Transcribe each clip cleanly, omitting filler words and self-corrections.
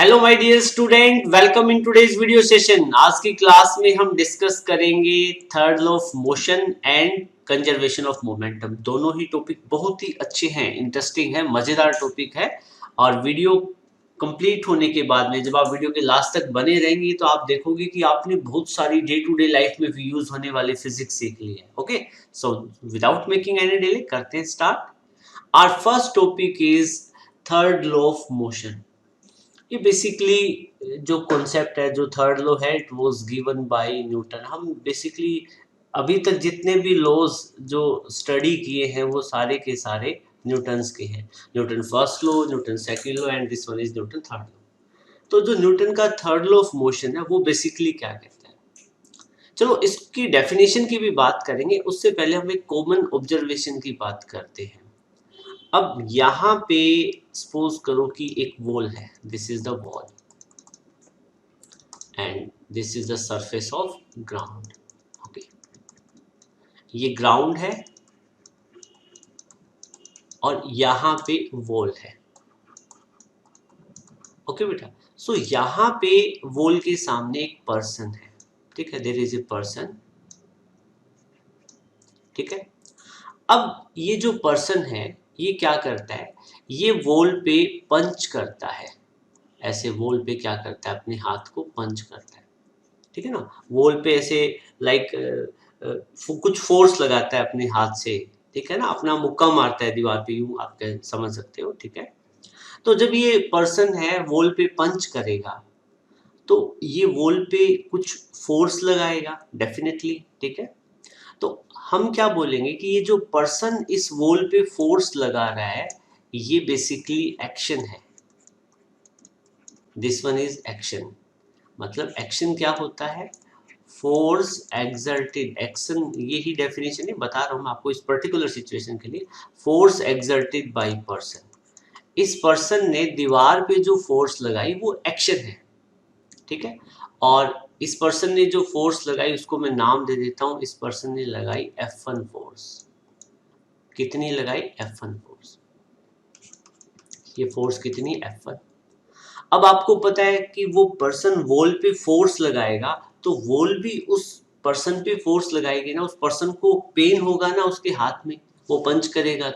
Hello my dear student, welcome in today's video session. आज की class में हम डिस्कस करेंगे third law of motion and conservation of momentum. दोनों ही टॉपिक बहुत ही अच्छे हैं, इंटरेस्टिंग है, मजेदार टॉपिक है। और वीडियो कंप्लीट होने के बाद में जब आप वीडियो के लास्ट तक बने रहेंगे तो आप देखोगे कि आपने बहुत सारी डे टू डे लाइफ में भी यूज होने वाले फिजिक्स सीख ली है। Okay, so without making any delay करते हैं start. Our first topic is third law of motion. ये बेसिकली जो कॉन्सेप्ट है, जो थर्ड लॉ है, it was given by Newton. हम बेसिकली अभी तक जितने भी लॉज जो स्टडी किए हैं वो सारे के सारे न्यूटन्स के हैं। Newton first law, Newton second law and this one is Newton third law. तो जो न्यूटन का थर्ड लॉ ऑफ मोशन है वो बेसिकली क्या कहता है, चलो इसकी डेफिनेशन की भी बात करेंगे। उससे पहले हम एक कॉमन ऑब्जर्वेशन की बात करते हैं। अब यहाँ पे सपोज करो कि एक वॉल है, this is the wall and this is the surface of ground. Okay, ये ग्राउंड है और यहाँ पे वॉल है। ओके बेटा, सो यहाँ पे वॉल के सामने एक पर्सन है, ठीक है, देयर इज ए पर्सन, ठीक है। अब ये जो पर्सन है ये क्या करता है, ये वॉल पे पंच करता है। ऐसे वॉल पे क्या करता है, अपने हाथ को पंच करता है, ठीक है ना। वॉल पे ऐसे लाइक कुछ फोर्स लगाता है अपने हाथ से, ठीक है ना, अपना मुक्का मारता है दीवार पे, यूं आप समझ सकते हो, ठीक है। तो जब ये पर्सन है वॉल पे पंच करेगा तो ये वॉल पे कुछ फोर्स लगाएगा डेफिनेटली, ठीक है। तो हम क्या बोलेंगे कि ये जो पर्सन इस वॉल पे फोर्स लगा रहा है ये बेसिकली एक्शन है। This one is action. मतलब एक्शन क्या होता है, फोर्स एक्सर्टेड। एक्शन, यही डेफिनेशन है, बता रहा हूं मैं आपको इस पर्टिकुलर सिचुएशन के लिए। फोर्स एक्सर्टेड बाय पर्सन, इस पर्सन ने दीवार पे जो फोर्स लगाई वो एक्शन है, ठीक है। और इस पर्सन ने जो फोर्स लगाई उसको मैं नाम दे देता हूं, इस पर्सन ने लगाई F1 फोर्स। कितनी लगाई, F1 फोर्स। ये फोर्स कितनी, F1। अब आपको पता है कि वो पर्सन वॉल पे फोर्स लगाएगा तो वॉल भी उस पर्सन पे फोर्स लगाएगी ना, उस पर्सन को पेन होगा ना उसके हाथ में, वो पंच करेगा।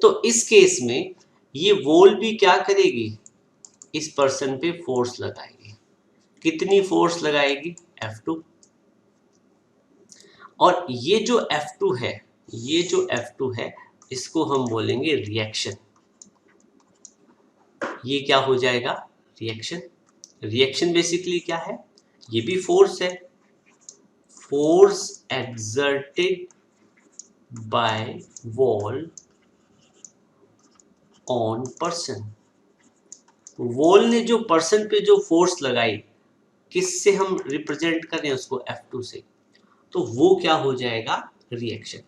तो इस केस में ये वॉल भी क्या करेगी, इस पर्सन पे फोर्स लगाएगी। कितनी फोर्स लगाएगी, F2। और ये जो F2 है, ये जो F2 है इसको हम बोलेंगे रिएक्शन। ये क्या हो जाएगा, रिएक्शन। रिएक्शन बेसिकली क्या है, ये भी फोर्स है, force exerted by wall on person. Wall ने जो पर्सन पे जो फोर्स लगाई, किससे हम रिप्रेजेंट कर रहे हैं उसको, F2 से, तो वो क्या हो जाएगा, रिएक्शन।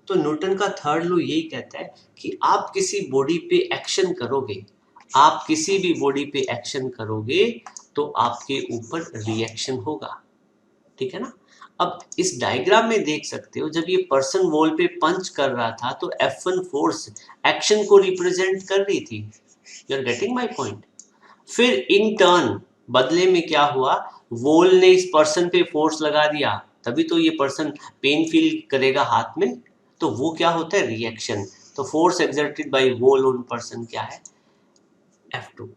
तो न्यूटन का थर्ड लॉ यही कहता है कि आप किसी बॉडी पे एक्शन करोगे, आप किसी भी बॉडी पे एक्शन करोगे तो आपके ऊपर रिएक्शन होगा, ठीक है ना। अब इस डायग्राम में देख सकते हो, जब ये पर्सन वॉल पे पंच कर रहा था तो F1 फोर्स एक्शन को रिप्रेजेंट कर रही थी। You are getting my point. फिर इन टर्न बदले में क्या हुआ, वॉल ने इस पर्सन पे फोर्स लगा दिया, तभी तो ये पर्सन पेन फील करेगा हाथ में, तो वो क्या होता है, रिएक्शन। तो force exerted by wall on person क्या है, F2।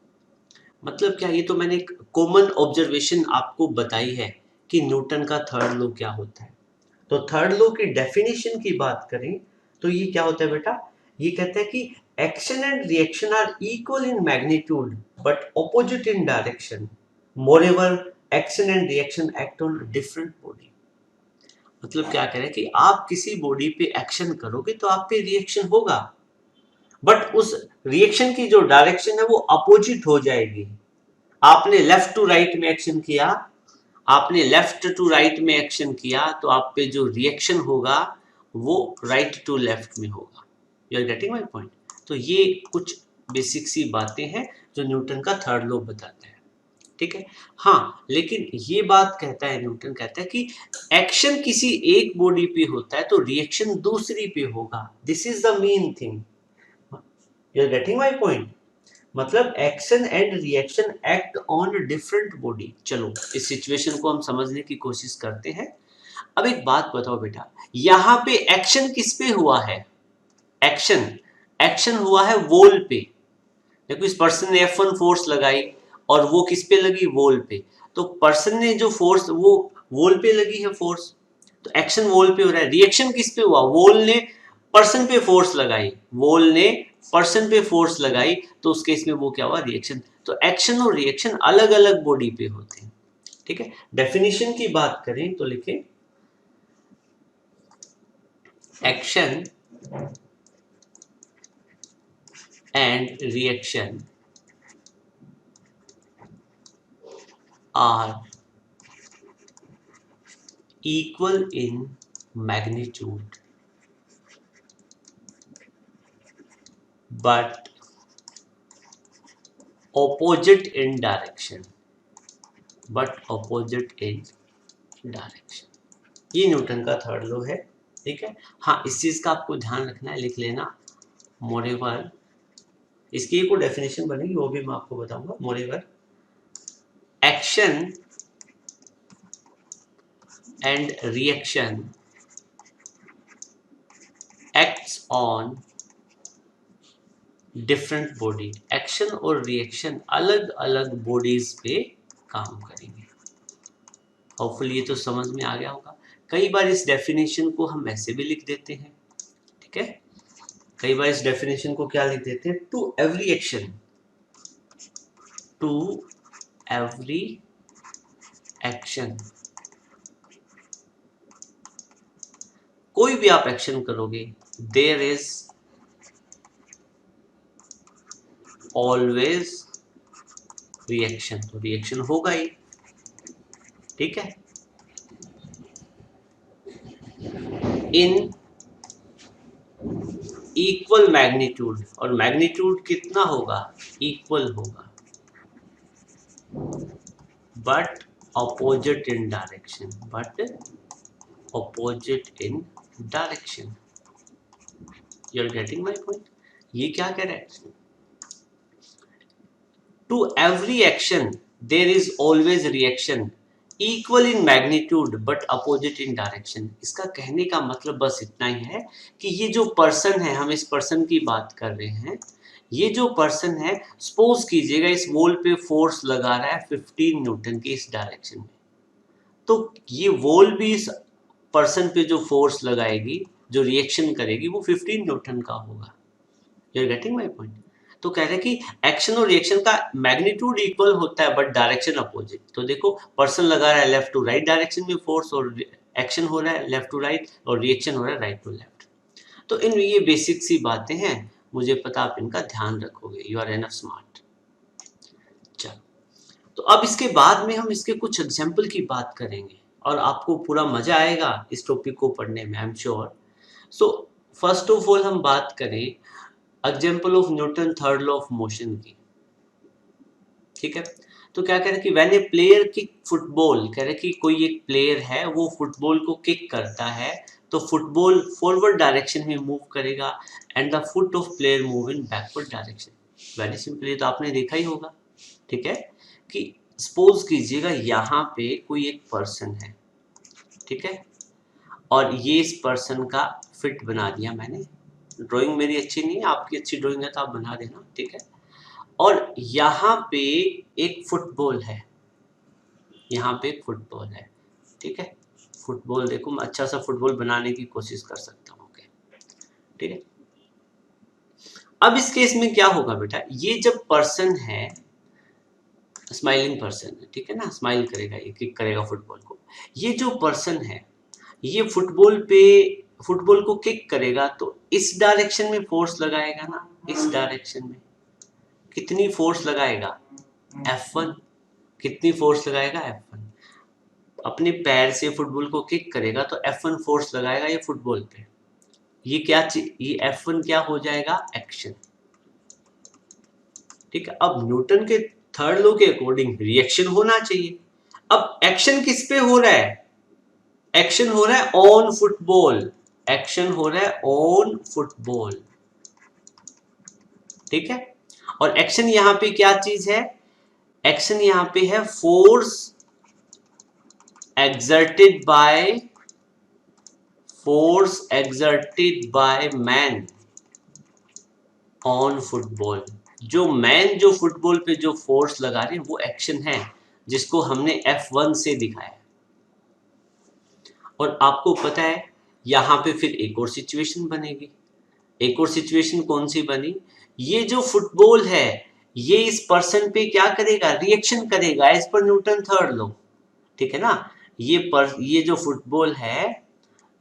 मतलब क्या, ये तो मैंने एक कॉमन ऑब्जर्वेशन आपको बताई है कि न्यूटन का थर्ड लॉ क्या होता है। तो थर्ड लॉ की डेफिनेशन की बात करें तो ये क्या होता है बेटा, ये कहता है कि action and reaction are equal in magnitude but opposite in direction. Moreover action and reaction act on different body. मतलब क्या कह रहे हैं कि आप किसी बॉडी पे एक्शन करोगे तो आप पे रिएक्शन होगा, बट उस रिएक्शन की जो डायरेक्शन है वो अपोजिट हो जाएगी। आपने लेफ्ट टू राइट में एक्शन किया, आपने लेफ्ट टू राइट में एक्शन किया तो आप पे जो रिएक्शन होगा वो राइट टू लेफ्ट में होगा। You are getting my point. तो ये कुछ बेसिक सी बातें हैं जो न्यूटन का थर्ड लॉ बताता है, ठीक है। हाँ, लेकिन ये बात कहता है, न्यूटन कहता है कि एक्शन किसी एक बॉडी पे होता है तो रिएक्शन दूसरी पे होगा। This is the main thing. You are getting my point. मतलब action and reaction act on different body. चलो इस सिचुएशन को हम समझने की कोशिश करते हैं। अब एक बात बताओ बेटा, यहां पे एक्शन किस पे हुआ है? एक्शन एक्शन हुआ है वॉल पे। देखो इस पर्सन ने F1 फोर्स लगाई और वो किस पे लगी? वॉल पे। तो पर्सन ने जो फोर्स वो वॉल पे लगी है फोर्स, तो एक्शन वॉल पे हो रहा है। रिएक्शन किस पे हुआ? वॉल ने पर्सन पे फोर्स लगाई, वॉल ने पर्सन पे फोर्स लगाई, तो उस केस में वो क्या हुआ? रिएक्शन। तो एक्शन और रिएक्शन अलग अलग बॉडी पे होते हैं। ठीक है, डेफिनेशन की बात करें तो लिखें action and reaction are equal in magnitude but opposite in direction, ये न्यूटन का थर्ड लॉ है। ठीक है, हाँ इस चीज का आपको ध्यान रखना है, लिख लेना। मोरेवर, इसकी एक डेफिनेशन बनेगी वो भी मैं आपको बताऊंगा। Moreover action and reaction acts on different body. Action और रिएक्शन अलग अलग बॉडीज पे काम करेंगे। होपफुली ये तो समझ में आ गया होगा। कई बार इस डेफिनेशन को हम ऐसे भी लिख देते हैं। ठीक है, कई बार इस डेफिनेशन को क्या लिख देते हैं? To every action, to every action, कोई भी आप एक्शन करोगे, देयर इज ऑलवेज रिएक्शन, तो रिएक्शन होगा ही। ठीक है, इन इक्वल मैग्नीट्यूड, और मैग्नीट्यूड कितना होगा? इक्वल होगा, but opposite in direction, you are getting my point? ये क्या कह रहा है? To every action there is always reaction equal in magnitude but opposite in direction. इसका कहने का मतलब बस इतना ही है कि ये जो पर्सन है, हम इस पर्सन की बात कर रहे हैं, ये जो पर्सन है, सपोज कीजिएगा इस वॉल पे फोर्स लगा रहा है 15 न्यूटन के इस डायरेक्शन में, तो ये वॉल भी इस पर्सन पे जो फोर्स लगाएगी, जो रिएक्शन करेगी, वो 15 न्यूटन का होगा। You are getting my point? तो कह रहे हैं कि एक्शन और रिएक्शन का मैग्नीट्यूड इक्वल होता है बट डायरेक्शन अपोजिट। तो देखो पर्सन लगा रहा है लेफ्ट टू राइट डायरेक्शन में फोर्स, और एक्शन हो रहा है लेफ्ट टू राइट, और रिएक्शन हो रहा है राइट टू लेफ्ट। तो इन ये बेसिक सी बातें हैं, मुझे पता आप इनका ध्यान रखोगे। You are enough smart. चलो, तो अब इसके बाद में हम इसके कुछ एग्जाम्पल की बात करेंगे और आपको पूरा मजा आएगा इस टॉपिक को पढ़ने में, I am sure. So first of all हम बात करें example of Newton third law of motion की। ठीक है, तो क्या कह रहे हैं कि when A player kick football, कह रहे हैं कि कोई एक प्लेयर है वो फुटबॉल को किक करता है, तो फुटबॉल फॉरवर्ड डायरेक्शन में मूव करेगा and the foot of player move in backward direction. Very simple, तो आपने देखा ही होगा। ठीक है, कि सपोज कीजिएगा यहाँ पे कोई एक पर्सन है, ठीक है, और ये इस पर्सन का फिट बना दिया मैंने। ड्राइंग मेरी अच्छी नहीं है, आपकी अच्छी ड्राइंग है तो आप बना देना। ठीक है, और यहाँ पे एक फुटबॉल है, यहाँ पे एक फुटबॉल है। ठीक है, फुटबॉल देखो मैं अच्छा सा फुटबॉल बनाने की कोशिश कर सकता हूँ। ओके, ठीक है। अब इस केस में क्या होगा बेटा, ये जब पर्सन है, स्माइलिंग पर्सन है, ठीक है ना, स्माइल करेगा, ये किक करेगा फुटबॉल को। ये जो पर्सन है ये फुटबॉल को किक करेगा, तो इस डायरेक्शन में फोर्स लगाएगा ना, इस डायरेक्शन में कितनी फोर्स लगाएगा? F1। कितनी फोर्स लगाएगा? F1। अपने पैर से फुटबॉल को किक करेगा तो F1 फोर्स लगाएगा ये फुटबॉल पे। ये F1 क्या हो जाएगा? एक्शन। ठीक है, अब न्यूटन के थर्ड लॉ के अकॉर्डिंग रिएक्शन होना चाहिए। अब एक्शन किस पे हो रहा है? एक्शन हो रहा है ऑन फुटबॉल, एक्शन हो रहा है ऑन फुटबॉल। ठीक है, और एक्शन यहाँ पे क्या चीज है, एक्शन यहाँ पे है force exerted by man on football. जो मैन जो फुटबॉल पे जो फोर्स लगा रहे हैं वो एक्शन है, जिसको हमने F1 से दिखाया। और आपको पता है यहाँ पे फिर एक और सिचुएशन बनेगी। एक और सिचुएशन कौन सी बनी, ये जो फुटबॉल है ये इस पर्सन पे क्या करेगा, रिएक्शन करेगा as per Newton third law, ठीक है ना। ये जो फुटबॉल है,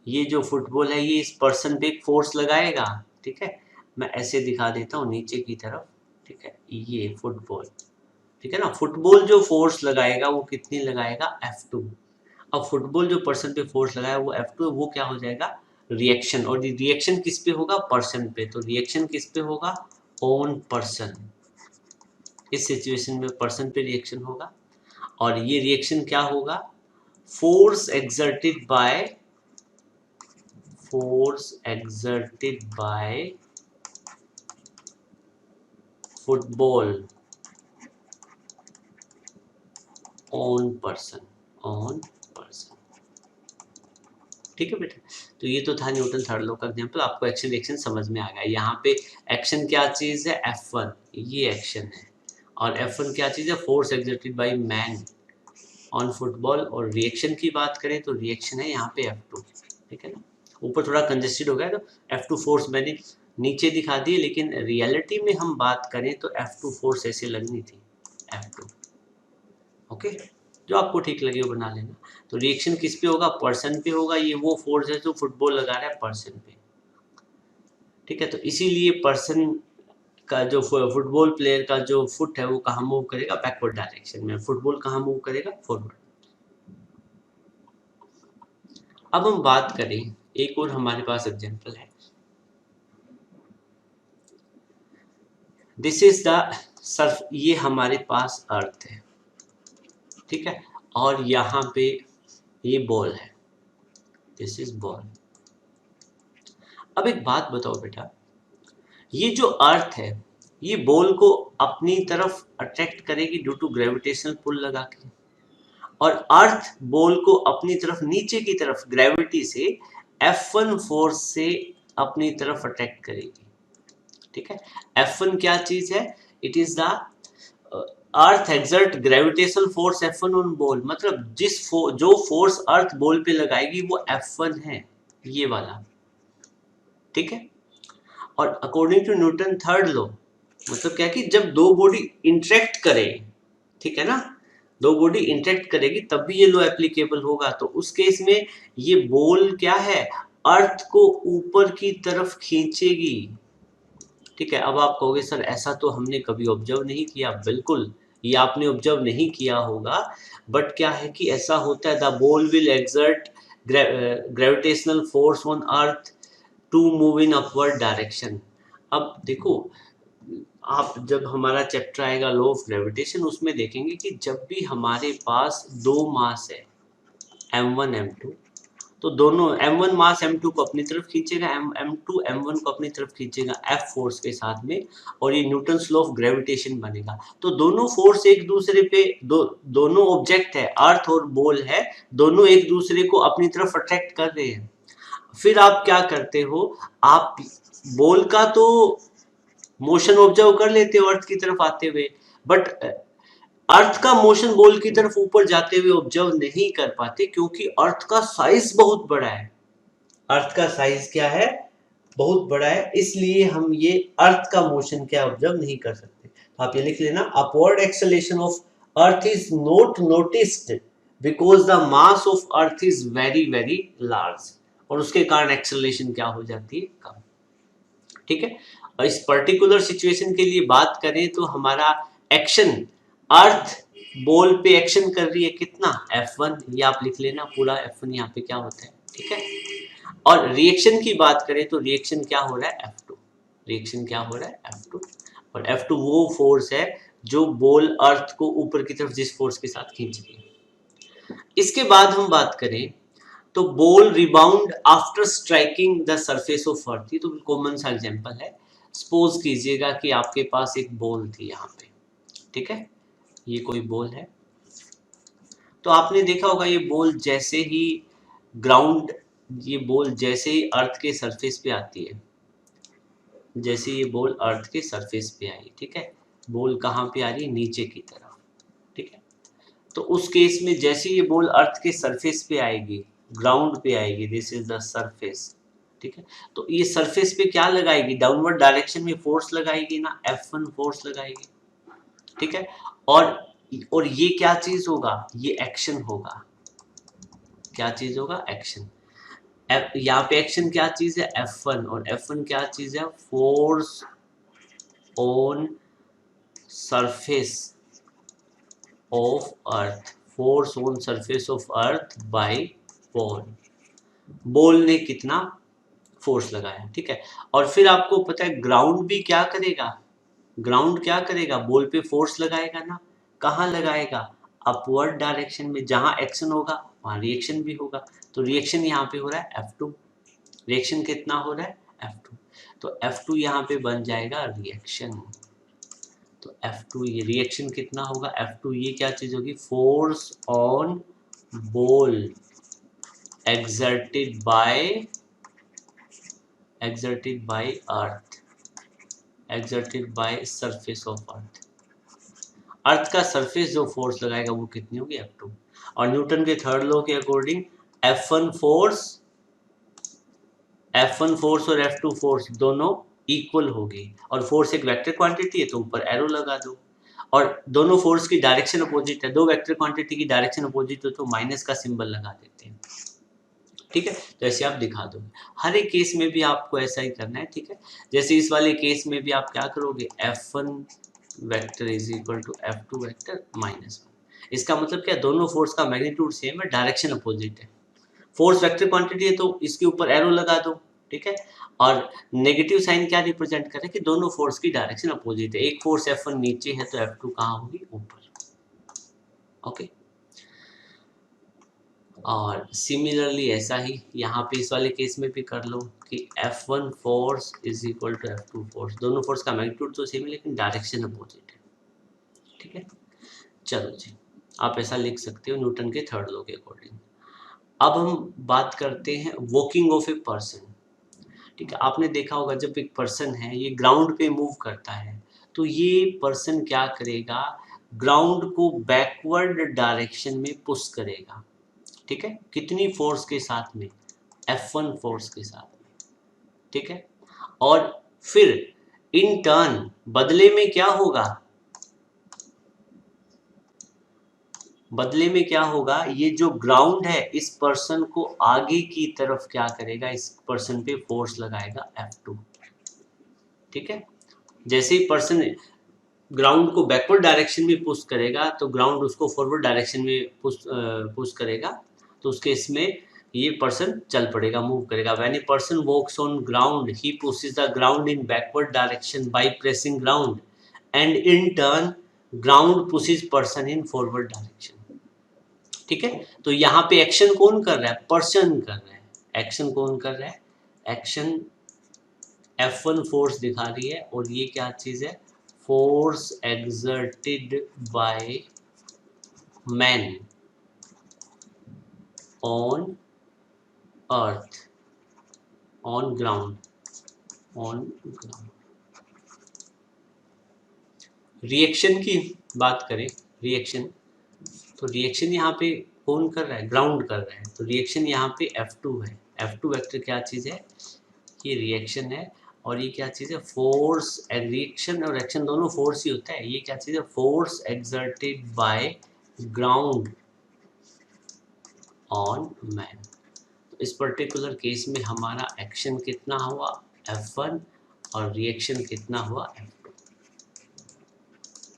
ये इस पर्सन पे एक फोर्स लगाएगा, ठीक है। मैं ऐसे दिखा देता हूँ नीचे की तरफ, ठीक है, ये फुटबॉल, ठीक है ना। फुटबॉल जो फोर्स लगाएगा वो कितनी लगाएगा, F2। अब फुटबॉल जो पर्सन पे फोर्स लगाया वो F2 है, वो क्या हो जाएगा, रिएक्शन। और रिएक्शन किस पे होगा, पर्सन पे। तो रिएक्शन किस पे होगा, ऑन पर्सन। इस सिचुएशन में पर्सन पे रिएक्शन होगा, और ये रिएक्शन क्या होगा, force exerted by football on person, ठीक है बेटा। तो ये तो था न्यूटन थर्ड लॉ का एग्जांपल। आपको एक्शन रिएक्शन समझ में आ गया। यहाँ पे एक्शन क्या चीज है, F1, ये एक्शन है, और F1 क्या चीज है, force exerted by man on football. और रिएक्शन की बात करें तो रिएक्शन है यहाँ पे F2, ठीक है ना। ऊपर थोड़ा कंजेस्टेड हो गया तो F2 फोर्स मैंने नीचे दिखा दी, लेकिन रियलिटी में हम बात करें तो F2 फोर्स ऐसे लगनी थी, F2, ओके। जो आपको ठीक लगे वो बना लेना। तो रिएक्शन किस पे होगा, पर्सन पे होगा। ये वो फोर्स है जो फुटबॉल लगा रहा है पर्सन पे, ठीक है। तो इसीलिए पर्सन का जो फुटबॉल प्लेयर का जो फुट है वो कहाँ मूव करेगा, बैकवर्ड डायरेक्शन में। फुटबॉल कहाँ मूव करेगा, फॉरवर्ड। अब हम बात करें, एक और हमारे पास एग्जांपल है। दिस इज द सर्फ, ये हमारे पास अर्थ है, ठीक है, और यहाँ पे ये बॉल है, दिस इज बॉल। अब एक बात बताओ बेटा, ये जो अर्थ है ये बॉल को अपनी तरफ अट्रैक्ट करेगी ड्यू टू ग्रेविटेशनल पुल लगा के, और अर्थ बॉल को अपनी तरफ नीचे की तरफ ग्रेविटी से F1 फोर्स से अपनी तरफ अट्रैक्ट करेगी, ठीक है। F1 क्या चीज है, it is the earth exert gravitational force F1 on ball. मतलब जो फोर्स अर्थ बॉल पे लगाएगी वो F1 है, ये वाला, ठीक है। और according to Newton third law, मतलब क्या कि जब दो बॉडी इंटरेक्ट करे, ठीक है ना, दो बॉडी इंटरेक्ट करेगी तब भी ये लॉ एप्लीकेबल होगा। तो उस केस में ये बॉल क्या है, अर्थ को ऊपर की तरफ खींचेगी, ठीक है। अब आप कहोगे सर ऐसा तो हमने कभी ऑब्जर्व नहीं किया। बिल्कुल, ये आपने ऑब्जर्व नहीं किया होगा, बट क्या है कि ऐसा होता है, the ball will exert gravitational force on earth to move in upward direction. अब देखो, आप जब हमारा चैप्टर आएगा लॉ ऑफ ग्रेविटेशन, उसमें देखेंगे कि जब भी हमारे पास दो मास है m1 m2, तो दोनों m1 मास m2 को अपनी तरफ खींचेगा, m2 m1 को अपनी तरफ खींचेगा F फोर्स के साथ में, और ये न्यूटन्स लॉ ऑफ ग्रेविटेशन बनेगा। तो दोनों फोर्स एक दूसरे पे, दोनों ऑब्जेक्ट है, अर्थ और बॉल है, दोनों एक दूसरे को अपनी तरफ अट्रैक्ट कर रहे हैं। फिर आप क्या करते हो, आप बॉल का तो मोशन ऑब्जर्व कर लेते हो अर्थ की तरफ आते हुए, बट अर्थ का मोशन बॉल की तरफ ऊपर जाते हुए ऑब्जर्व नहीं कर पाते, क्योंकि अर्थ का साइज बहुत बड़ा है। अर्थ का साइज क्या है, बहुत बड़ा है, इसलिए हम ये अर्थ का मोशन क्या ऑब्जर्व नहीं कर सकते। तो आप ये लिख लेना, upward acceleration of earth is not noticed because the mass of earth is very very large, और उसके कारण एक्सेलरेशन क्या हो जाती है, कम, ठीक है। और इस पर्टिकुलर सिचुएशन के लिए बात करें तो हमारा एक्शन, अर्थ बॉल पे एक्शन कर रही है कितना, F1, ये आप लिख लेना पूरा F1 यहाँ पे क्या होता है, ठीक है। और रिएक्शन की बात करें तो रिएक्शन क्या हो रहा है, F2, रिएक्शन क्या हो रहा है, F2। और F2 वो फोर्स है जो बॉल अर्थ को ऊपर की तरफ जिस फोर्स के साथ खींच रही है। इसके बाद हम बात करें तो ball rebound after striking the surface of earth, ये तो कॉमन सा एग्जांपल है। सपोज कीजिएगा कि आपके पास एक बॉल थी यहाँ पे, ठीक है, ये कोई बॉल है, तो आपने देखा होगा ये बॉल जैसे ही ग्राउंड, ये बॉल जैसे ही अर्थ के सरफेस पे आती है, जैसे ये बॉल अर्थ के सरफेस पे आई, ठीक है, बॉल कहाँ पे आ रही है, नीचे की तरफ, ठीक है, तो उस केस में जैसे ये बॉल अर्थ के सरफेस पे आएगी, ग्राउंड पे आएगी, दिस इज द सरफेस, ठीक है, तो ये सरफेस पे क्या लगाएगी, डाउनवर्ड डायरेक्शन में फोर्स लगाएगी ना, F1 फोर्स लगाएगी, ठीक है, और ये क्या चीज होगा, ये एक्शन होगा, क्या चीज होगा, एक्शन। यहाँ पे एक्शन क्या चीज है, F1, और F1 क्या चीज है, force on surface of earth, force on surface of earth by ball, ball ने कितना फोर्स लगाया, ठीक है, और फिर आपको पता है ग्राउंड भी क्या करेगा, ग्राउंड क्या करेगा, बॉल पे फोर्स लगाएगा ना, कहाँ लगाएगा, अपवर्ड डायरेक्शन में, जहां एक्शन होगा वहां रिएक्शन भी होगा, तो रिएक्शन यहाँ पे हो रहा है F2, रिएक्शन कितना हो रहा है F2, तो F2 यहाँ पे बन जाएगा रिएक्शन, तो F2 ये रिएक्शन कितना होगा, F2 ये क्या चीज होगी, force on ball exerted by earth, exerted by surface of अर्थ, अर्थ का सरफेस जो फोर्स लगाएगा वो कितनी होगी, F2, और न्यूटन के थर्ड लॉ के अकॉर्डिंग F1 फोर्स और F2 फोर्स दोनों इक्वल होगी, और फोर्स एक वेक्टर क्वांटिटी है तो ऊपर एरो लगा दो, और दोनों फोर्स की डायरेक्शन अपोजिट है, दो वेक्टर क्वांटिटी की डायरेक्शन अपोजिट हो तो माइनस का सिंबल लगा देते हैं, ठीक है, तो ऐसे आप दिखा दोगे, हर एक केस में भी आपको ऐसा ही करना है, ठीक है, जैसे इस वाले केस में भी आप क्या करोगे, F1 vector is equal to F2 vector minus 1, इसका मतलब क्या, दोनों फोर्स का मैग्नीट्यूड सेम है, डायरेक्शन अपोजिट है, फोर्स वेक्टर क्वांटिटी है तो इसके ऊपर एरो लगा दो, ठीक है, और नेगेटिव साइन क्या रिप्रेजेंट करे कि दोनों फोर्स की डायरेक्शन अपोजिट है, एक फोर्स F1 नीचे है तो F2 कहाँ होगी, ऊपर, ओके, और सिमिलरली ऐसा ही यहाँ पे इस वाले केस में भी कर लो कि F1 force is equal to F2 force, दोनों फोर्स का मैग्नीट्यूड तो सेम है लेकिन डायरेक्शन अपोजिट है, ठीक है, चलो जी, आप ऐसा लिख सकते हो न्यूटन के थर्ड लॉ के अकॉर्डिंग। अब हम बात करते हैं वॉकिंग ऑफ ए पर्सन, ठीक है, आपने देखा होगा जब एक पर्सन है ये ग्राउंड पे मूव करता है तो ये पर्सन क्या करेगा, ग्राउंड को बैकवर्ड डायरेक्शन में पुश करेगा, ठीक है, कितनी फोर्स के साथ में, F1 फोर्स के साथ में, ठीक है, और फिर इन टर्न बदले में क्या होगा, बदले में क्या होगा, ये जो ग्राउंड है इस पर्सन को आगे की तरफ क्या करेगा, इस पर्सन पे फोर्स लगाएगा F2, ठीक है, जैसे ही पर्सन ग्राउंड को बैकवर्ड डायरेक्शन में पुश करेगा तो ग्राउंड उसको फॉरवर्ड डायरेक्शन में पुश करेगा, तो उस केस में ये पर्सन चल पड़ेगा, मूव करेगा, when a person walks on ground he pushes the ground in backward direction by pressing ground and in turn ground pushes person in forward direction, ठीक है, तो यहाँ पे एक्शन कौन कर रहा है, पर्सन कर रहा है, एक्शन कौन कर रहा है, एक्शन F1 फोर्स दिखा रही है, और ये क्या चीज है, force exerted by man on earth, on ground, reaction की बात करें, रिएक्शन, तो रिएक्शन यहाँ पे कौन कर रहा है, ग्राउंड कर रहा है, तो रिएक्शन यहाँ पे F2 है, F2 वेक्टर क्या चीज है, ये रिएक्शन है, और ये क्या चीज है, फोर्स, रिएक्शन और एक्शन दोनों फोर्स ही होता है, ये क्या चीज है, force exerted by ground on man, तो इस पर्टिकुलर केस में हमारा एक्शन कितना हुआ F1 और रिएक्शन कितना हुआ F2,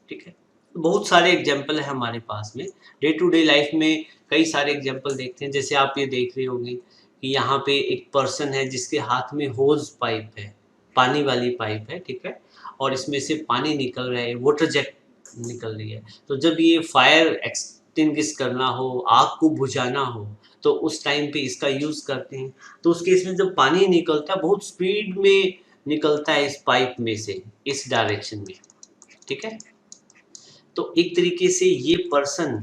ठीक है, बहुत सारे एग्जाम्पल है हमारे पास में, डे टू डे लाइफ में कई सारे एग्जाम्पल देखते हैं, जैसे आप ये देख रहे होंगे कि यहाँ पे एक पर्सन है जिसके हाथ में होज पाइप है, पानी वाली पाइप है, ठीक है, और इसमें से पानी निकल रहा है, वाटर जेट निकल रही है, तो जब ये फायर एक्सटिंग्विश करना हो, आग को बुझाना हो, तो उस टाइम पे इसका यूज करते हैं, तो उस केस में जब पानी निकलता है बहुत स्पीड में निकलता है इस पाइप में से इस डायरेक्शन में, ठीक है। तो एक तरीके से ये पर्सन,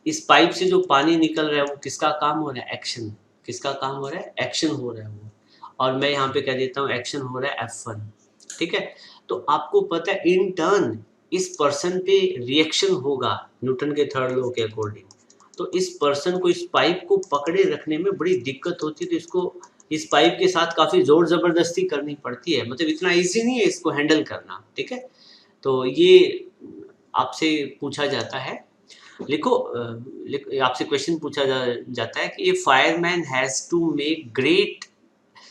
इस पाइप से जो पानी निकल रहा है वो किसका काम हो रहा है, एक्शन, किसका काम हो रहा है, एक्शन हो रहा है वो, और मैं यहाँ पे कह देता हूँ एक्शन हो रहा है F1, ठीक है। तो आपको पता है इन टर्न इस पर्सन पे रिएक्शन होगा न्यूटन के थर्ड लॉ के अकॉर्डिंग। तो इस पर्सन को इस पाइप को पकड़े रखने में बड़ी दिक्कत होती है, तो इसको इस पाइप के साथ काफ़ी ज़ोर ज़बरदस्ती करनी पड़ती है, मतलब इतना ईजी नहीं है इसको हैंडल करना, ठीक है। तो ये आपसे पूछा जाता है, लिखो आपसे क्वेश्चन पूछा जाता है कि a fireman has to make great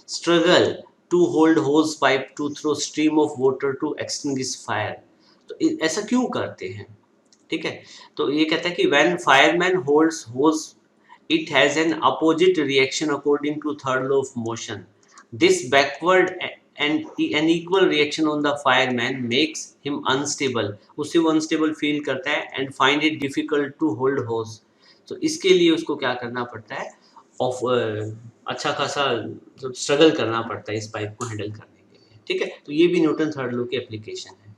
struggle to hold hose pipe to throw stream of water to extinguish fire. तो ऐसा क्यों करते हैं, ठीक है। तो ये कहता है कि when fireman holds hose it has an opposite reaction according to third law of motion. This backward and an equal reaction on the fireman makes him unstable. उसे वो unstable feel करता है and find it difficult to hold hose. तो इसके लिए उसको क्या करना पड़ता है, ऑफ अच्छा खासा स्ट्रगल करना पड़ता है इस पाइप को हैंडल करने के लिए, ठीक है। तो ये भी न्यूटन थर्ड लॉ की एप्लीकेशन है।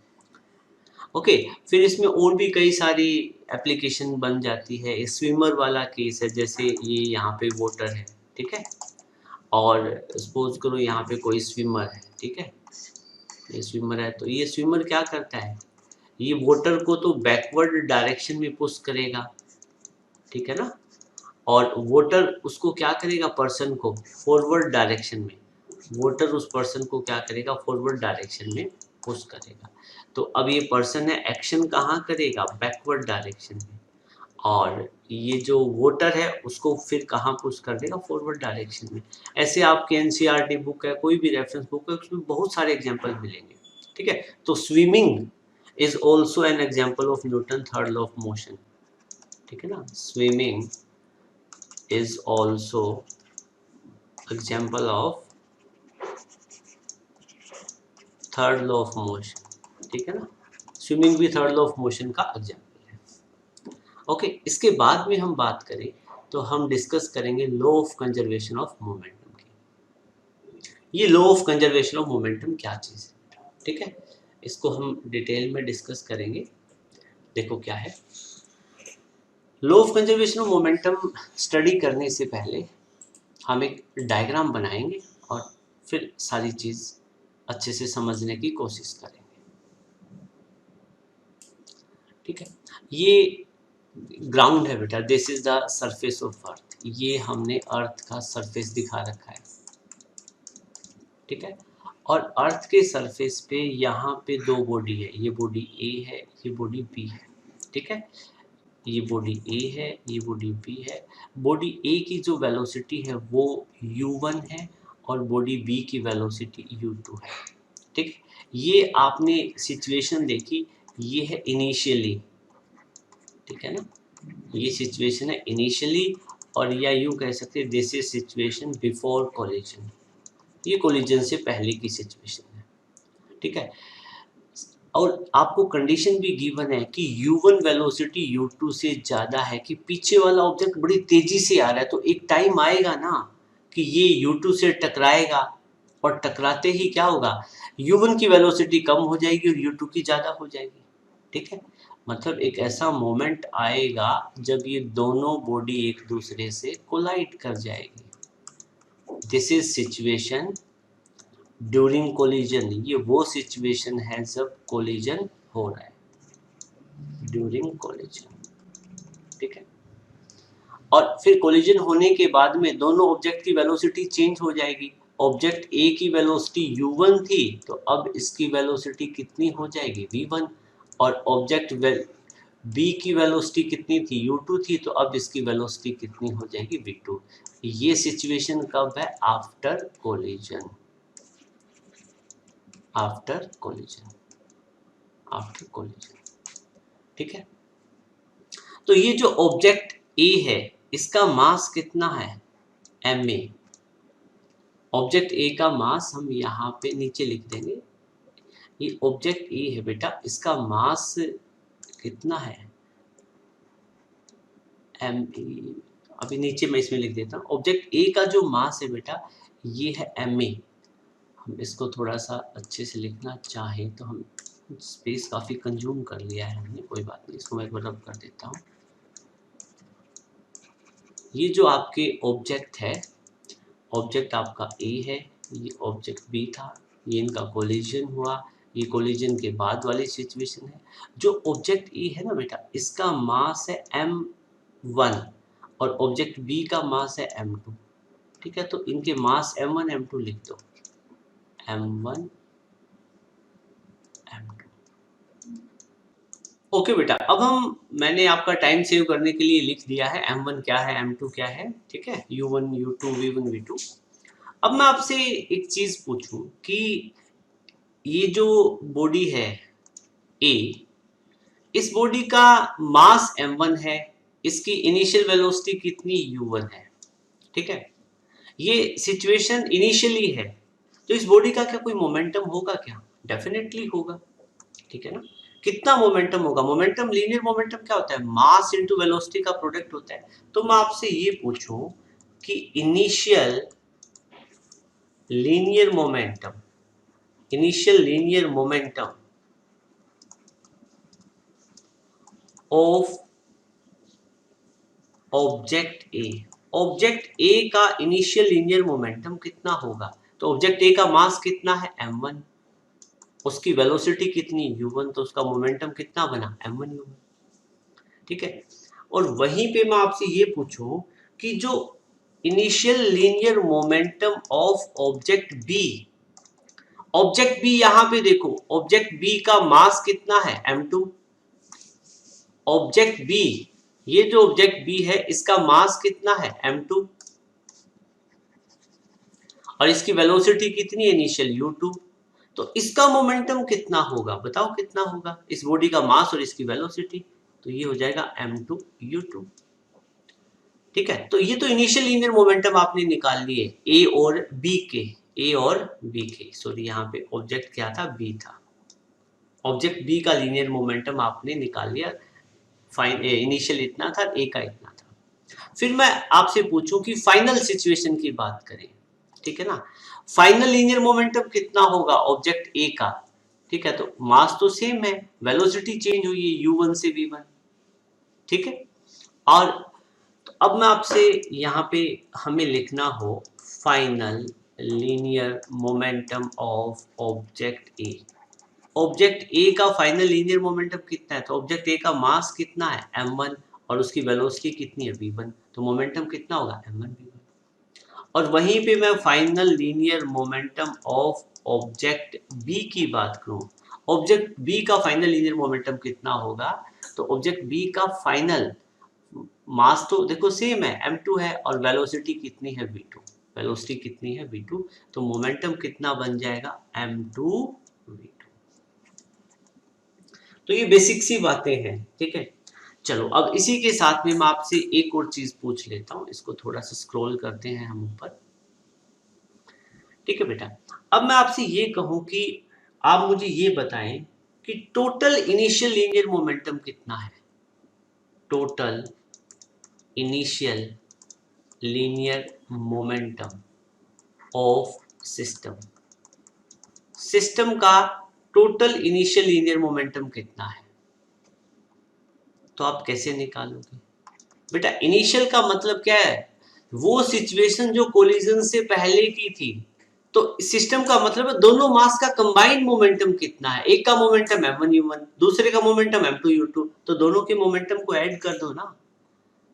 ओके, फिर इसमें और भी कई सारी एप्लीकेशन बन जाती है। स्विमर वाला केस है, जैसे ये यहाँ पे वाटर है, ठीक है, और सपोज करो यहाँ पे कोई स्विमर है, ठीक है, ये स्विमर है, तो ये स्विमर क्या करता है, ये वाटर को तो बैकवर्ड डायरेक्शन में पुश करेगा, ठीक है ना, और वाटर उसको क्या करेगा, पर्सन को फॉरवर्ड डायरेक्शन में, वाटर उस पर्सन को क्या करेगा, फॉरवर्ड डायरेक्शन में पुश करेगा। तो अब ये पर्सन है एक्शन कहाँ करेगा, बैकवर्ड डायरेक्शन में, और ये जो वाटर है उसको फिर कहाँ पुश कर देगा, फॉरवर्ड डायरेक्शन में। ऐसे आपके एनसीईआरटी बुक है, कोई भी रेफरेंस बुक है, उसमें बहुत सारे एग्जांपल मिलेंगे, ठीक है। तो swimming is also an example of Newton third law of motion, ठीक है ना, swimming is also example of third law of motion, ठीक है ना, स्विमिंग भी थर्ड लॉ ऑफ मोशन का एग्जांपल है। ओके, इसके बाद में हम बात करें तो हम डिस्कस करेंगे law of conservation of momentum की। ये law of conservation of momentum क्या चीज़ है, ठीक है, इसको हम डिटेल में डिस्कस करेंगे। देखो क्या है law of conservation of momentum. Study करने से पहले हम एक डायग्राम बनाएंगे और फिर सारी चीज़ अच्छे से समझने की कोशिश करेंगे, ठीक है। ये ग्राउंड है बेटा, this is the surface of earth, ये हमने अर्थ का सरफेस दिखा रखा है, ठीक है। और अर्थ के सरफेस पे यहाँ पे दो बॉडी है, ये बॉडी ए है, ये बॉडी बी है, ठीक है, ये बॉडी ए है, ये बॉडी बी है। बॉडी ए की जो वेलोसिटी है वो u1 है और बॉडी बी की वेलोसिटी u2 है, ठीक है। ये आपने सिचुएशन देखी, ये है इनिशियली, ठीक है ना, ये सिचुएशन है इनिशियली, और या यूँ कह सकते हैं this is situation before collision, ये कोलिजन से पहले की सिचुएशन है, ठीक है। और आपको कंडीशन भी गिवन है कि u1 वेलोसिटी u2 से ज़्यादा है, कि पीछे वाला ऑब्जेक्ट बड़ी तेज़ी से आ रहा है, तो एक टाइम आएगा ना कि ये u2 से टकराएगा, और टकराते ही क्या होगा, u1 की वेलोसिटी कम हो जाएगी और u2 की ज़्यादा हो जाएगी, ठीक है। मतलब एक ऐसा मोमेंट आएगा जब ये दोनों बॉडी एक दूसरे से कोलाइड कर जाएगी, this is situation during collision. ये वो सिचुएशन है जब कोलिजन हो रहा है, ड्यूरिंग कोलिजन, ठीक है। और फिर कोलिजन होने के बाद में दोनों ऑब्जेक्ट की वेलोसिटी चेंज हो जाएगी। ऑब्जेक्ट ए की वेलोसिटी u1 थी, तो अब इसकी वेलोसिटी कितनी हो जाएगी, v1, और ऑब्जेक्ट बी की वेलोसिटी कितनी थी, u2 थी, तो अब इसकी वेलोसिटी कितनी हो जाएगी, v2। ये सिचुएशन कब है, after collision, after collision, after collision, ठीक है। तो ये जो ऑब्जेक्ट ए है इसका मास कितना है, ma। ऑब्जेक्ट ए का मास हम यहाँ पे नीचे लिख देंगे, ये ऑब्जेक्ट ए है बेटा, इसका मास कितना है, एम, अभी नीचे मैं इसमें लिख देता हूँ। ऑब्जेक्ट ए का जो मास है बेटा ये है ma, हम इसको थोड़ा सा अच्छे से लिखना चाहें तो हम स्पेस काफ़ी कंज्यूम कर लिया है हमने, कोई बात नहीं, इसको मैं रब कर देता हूँ। ये जो आपके ऑब्जेक्ट है, ऑब्जेक्ट आपका ए है, ये ऑब्जेक्ट बी था, ये इनका कोलिजन हुआ, ये कोलिजन के बाद वाली सिचुएशन है। जो ऑब्जेक्ट ए है ना बेटा, इसका मास है m1 और ऑब्जेक्ट बी का मास है m2, ठीक है। तो इनके मास m1 m2 लिख दो, m1 m2। ओके बेटा, अब मैंने आपका टाइम सेव करने के लिए लिख दिया है m1 क्या है, m2 क्या है, ठीक है, u1 u2 v1 v2। अब मैं आपसे एक चीज पूछूं कि ये जो बॉडी है ए, इस बॉडी का मास m1 है, इसकी इनिशियल वेलोसिटी कितनी u1 है, ठीक है। ये सिचुएशन इनिशियली है, तो इस बॉडी का क्या कोई मोमेंटम होगा क्या? डेफिनेटली होगा, ठीक है ना। कितना मोमेंटम होगा? मोमेंटम, लीनियर मोमेंटम क्या होता है? मास इनटू वेलोसिटी का प्रोडक्ट होता है। तो मैं आपसे ये पूछूं कि initial linear momentum, initial linear momentum of object A, object A का इनिशियल लीनियर मोमेंटम कितना होगा? तो ऑब्जेक्ट ए का मास कितना है? m1, उसकी वेलोसिटी कितनी? u1, तो उसका मोमेंटम कितना बना? m1 u1, ठीक है। और वहीं पे मैं आपसे ये पूछूं कि जो initial linear momentum of object B, object B यहां पे देखो, ऑब्जेक्ट बी का मास कितना है? m2। ऑब्जेक्ट बी, ये जो ऑब्जेक्ट बी है इसका मास कितना है? m2, और इसकी वेलोसिटी कितनी है इनिशियल? u2। तो इसका मोमेंटम कितना होगा? बताओ कितना होगा? इस बॉडी का मास और इसकी वेलोसिटी, तो ये हो जाएगा m2 u2, ठीक है। तो ये तो इनिशियल लीनियर मोमेंटम आपने निकाल लिए ए और बी के, ए और बी के, सॉरी यहाँ पे ऑब्जेक्ट क्या था? बी था। ऑब्जेक्ट बी का लीनियर मोमेंटम आपने निकाल लिया, फाइन इनिशियल इतना था, ए का इतना था। फिर मैं आपसे पूछूं कि फाइनल सिचुएशन की बात करें, ठीक है ना। फाइनल लीनियर मोमेंटम कितना होगा ऑब्जेक्ट ए का? ठीक है, तो मास तो सेम है, वेलोसिटी चेंज हुई है u1 से v1, ठीक है। और तो अब मैं आपसे यहाँ पे हमें लिखना हो final linear momentum of object A. Object A का फाइनल लीनियर मोमेंटम कितना है? तो ऑब्जेक्ट ए का मास कितना है? m1, और उसकी वेलोसिटी कितनी है? v1, तो मोमेंटम कितना होगा? m1 v1। और वहीं पे मैं final linear momentum of object B की बात करूं, ऑब्जेक्ट बी का फाइनल लीनियर मोमेंटम कितना होगा? तो ऑब्जेक्ट बी का फाइनल मास तो देखो सेम है, m2 है, और वेलोसिटी कितनी है? v2, वेलोसिटी कितनी है? v2, तो मोमेंटम कितना बन जाएगा? m2 v2। तो ये बेसिक सी बातें हैं, ठीक है। चलो अब इसी के साथ में मैं आपसे एक और चीज पूछ लेता हूं, इसको थोड़ा सा स्क्रॉल करते हैं हम ऊपर, ठीक है बेटा। अब मैं आपसे ये कहूं कि आप मुझे ये बताएं कि टोटल इनिशियल लीनियर मोमेंटम कितना है? Total initial linear momentum of system, system का टोटल इनिशियल लीनियर मोमेंटम कितना है? तो आप कैसे निकालोगे बेटा? इनिशियल का मतलब क्या है? वो सिचुएशन जो कोलिजन से पहले की थी। तो सिस्टम का मतलब है दोनों मास का कंबाइंड मोमेंटम कितना है। एक का मोमेंटम m1 u1, दूसरे का मोमेंटम m2 u2, तो दोनों के मोमेंटम को ऐड कर दो ना।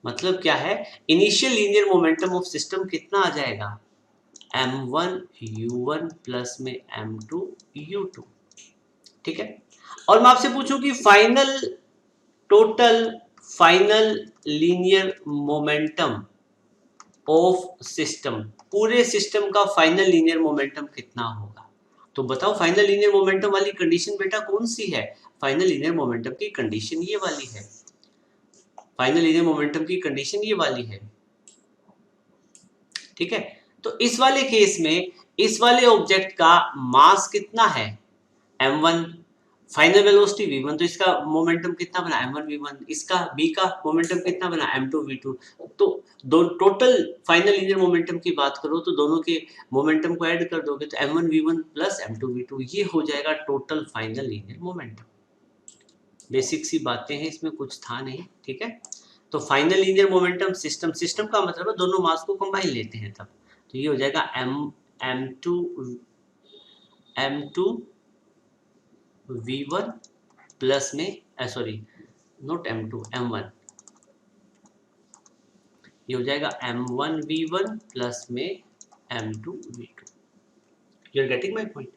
मतलब क्या है? Initial linear momentum of system कितना आ जाएगा? m1 u1 प्लस में m2 u2, ठीक है। और मैं आपसे पूछूं कि final total final linear momentum of system, पूरे सिस्टम का फाइनल लीनियर मोमेंटम कितना होगा? तो बताओ फाइनल लीनियर मोमेंटम वाली कंडीशन बेटा कौन सी है? फाइनल लीनियर मोमेंटम की कंडीशन ये वाली है, फाइनल लीनियर मोमेंटम की कंडीशन ये वाली है, ठीक है। तो इस वाले केस में इस वाले ऑब्जेक्ट का मास कितना है? m1, फाइनल वेलोसिटी v1, तो इसका मोमेंटम कितना बना m1 v1, इसका b का मोमेंटम कितना बना m2 v2। तो दो टोटल फाइनल लीनियर मोमेंटम की बात करो तो दोनों के मोमेंटम को ऐड कर दोगे तो m1 v1 plus m2 v2 ये हो जाएगा total final linear momentum. Basic सी बातें हैं, इसमें कुछ था नहीं, ठीक है। तो final linear momentum system, system का मतलब है दोनों मास को कंबाइन लेते हैं तब, तो ये हो जाएगा m2 v1 प्लस में सॉरी नोट m2 m1, ये हो जाएगा m1 v1 प्लस में m2 v2। You are getting my point.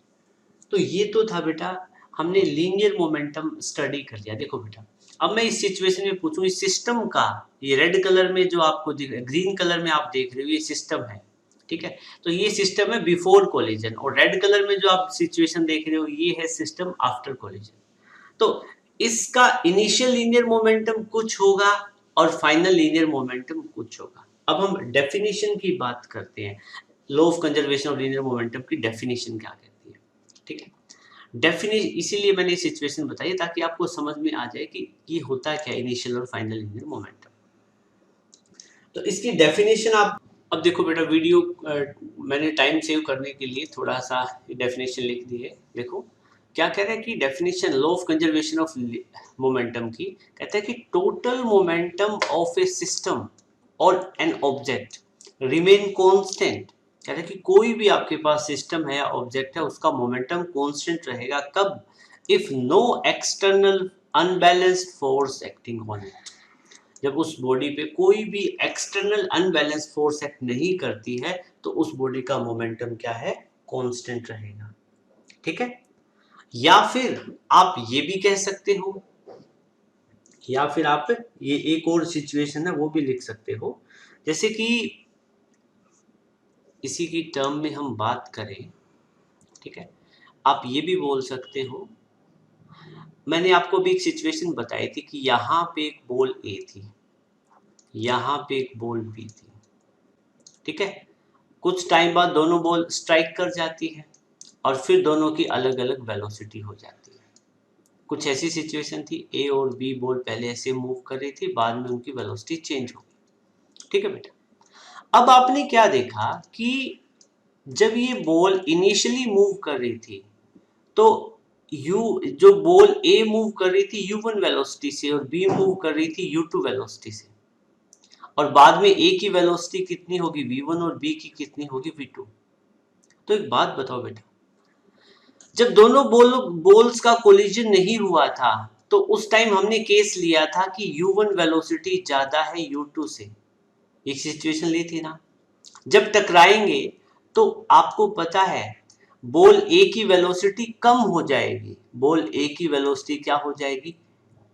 तो ये तो था बेटा, हमने लीनियर मोमेंटम स्टडी कर लिया। देखो बेटा, अब मैं इस सिचुएशन में पूछूं, इस सिस्टम का ये रेड कलर में जो आपको दिख, ग्रीन कलर में आप देख रहे हो ये सिस्टम है, ठीक है। तो ये सिस्टम है बिफोर कोलिजन, और रेड कलर में जो आप सिचुएशन देख रहे हो ये है सिस्टम आफ्टर कोलिजन। तो इसका इनिशियल लीनियर मोमेंटम कुछ होगा और फाइनल लीनियर मोमेंटम कुछ होगा। अब हम डेफिनेशन की बात करते हैं, law of conservation of linear momentum की डेफिनेशन क्या कहती है, ठीक है। डेफिनेशन इसीलिए मैंने सिचुएशन बताई ताकि आपको समझ में आ जाए कि ये होता क्या इनिशियल और फाइनल लीनियर मोमेंटम। तो इसकी डेफिनेशन आप अब देखो बेटा, वीडियो मैंने टाइम सेव करने के लिए थोड़ा सा डेफिनेशन लिख दी है। देखो क्या कह रहा है कि definition law of conservation of momentum की कहता है कि total momentum of A system और एन ऑब्जेक्ट रिमेन कांस्टेंट। कह रहा है कि कोई भी आपके पास सिस्टम है या ऑब्जेक्ट है उसका मोमेंटम कांस्टेंट रहेगा कब, if no external unbalanced force acting on it, जब उस बॉडी पे कोई भी एक्सटर्नल अनबैलेंस फोर्स एक्ट नहीं करती है तो उस बॉडी का मोमेंटम क्या है, कांस्टेंट रहेगा, ठीक है। या फिर आप ये भी कह सकते हो, या फिर आप ये एक और सिचुएशन है वो भी लिख सकते हो, जैसे कि इसी की टर्म में हम बात करें, ठीक है। आप ये भी बोल सकते हो, मैंने आपको भी एक सिचुएशन बताई थी कि यहाँ पे एक बॉल ए थी, यहाँ पे एक बॉल बी थी, ठीक है। कुछ टाइम बाद दोनों बॉल स्ट्राइक कर जाती है और फिर दोनों की अलग अलग वेलोसिटी हो जाती है। कुछ ऐसी सिचुएशन थी, ए और बी बॉल पहले ऐसे मूव कर रही थी, बाद में उनकी वेलोसिटी चेंज हो गई, ठीक है बेटा। अब आपने क्या देखा कि जब ये बॉल इनिशियली मूव कर रही थी तो जो बॉल ए मूव कर रही थी u1 वेलोसिटी से और बी मूव कर रही थी u2 वेलोसिटी से, और बाद में ए की वेलोसिटी कितनी होगी v1 और बी की कितनी होगी v2। तो एक बात बताओ बेटा, जब दोनों बोल्स का कोलिजन नहीं हुआ था तो उस टाइम हमने केस लिया था कि u1 वेलोसिटी ज्यादा है u2 से, एक सिचुएशन ली थी ना। जब टकराएंगे तो आपको पता है बॉल ए की वेलोसिटी कम हो जाएगी, बॉल ए की वेलोसिटी क्या हो जाएगी,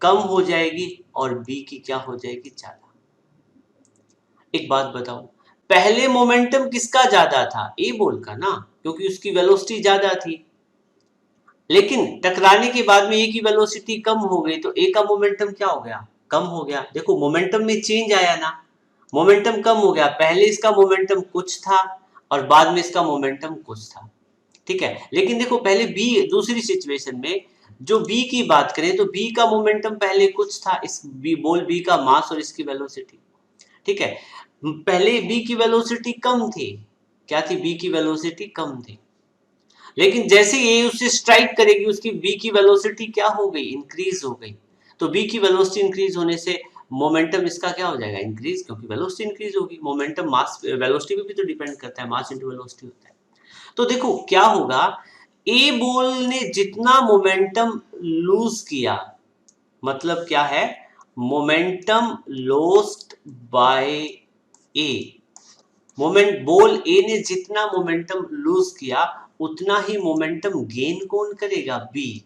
कम हो जाएगी, और बी की क्या हो जाएगी, ज्यादा। एक बात बताओ, पहले मोमेंटम किसका ज्यादा था, ए बॉल का ना, क्योंकि उसकी वेलोसिटी ज्यादा थी। लेकिन टकराने के बाद में ए की वेलोसिटी कम हो गई तो ए का मोमेंटम क्या हो गया, कम हो गया। देखो मोमेंटम में चेंज आया ना, मोमेंटम कम हो गया, पहले इसका मोमेंटम कुछ था और बाद में इसका मोमेंटम कुछ था, ठीक है। लेकिन देखो पहले बी, दूसरी सिचुएशन में जो बी की बात करें तो बी का मोमेंटम पहले कुछ था, इस बी बॉल बी का मास और इसकी वेलोसिटी, ठीक है। पहले बी की वेलोसिटी कम थी, क्या थी, बी की वेलोसिटी कम थी। लेकिन जैसे ये उससे स्ट्राइक करेगी उसकी बी की वेलोसिटी क्या हो गई, इंक्रीज हो गई। तो बी की वेलोसिटी इंक्रीज होने से मोमेंटम इसका क्या हो जाएगा, इंक्रीज, क्योंकि वेलोसिटी इंक्रीज होगी। मोमेंटम मास वेलोसिटी पे भी तो डिपेंड करता है, मास इनटू वेलोसिटी होता है। तो देखो क्या होगा, ए बॉल ने जितना मोमेंटम लूज किया, मतलब क्या है, momentum lost by A, moment ball A ने जितना मोमेंटम लूज किया उतना ही मोमेंटम गेन कौन करेगा, बी।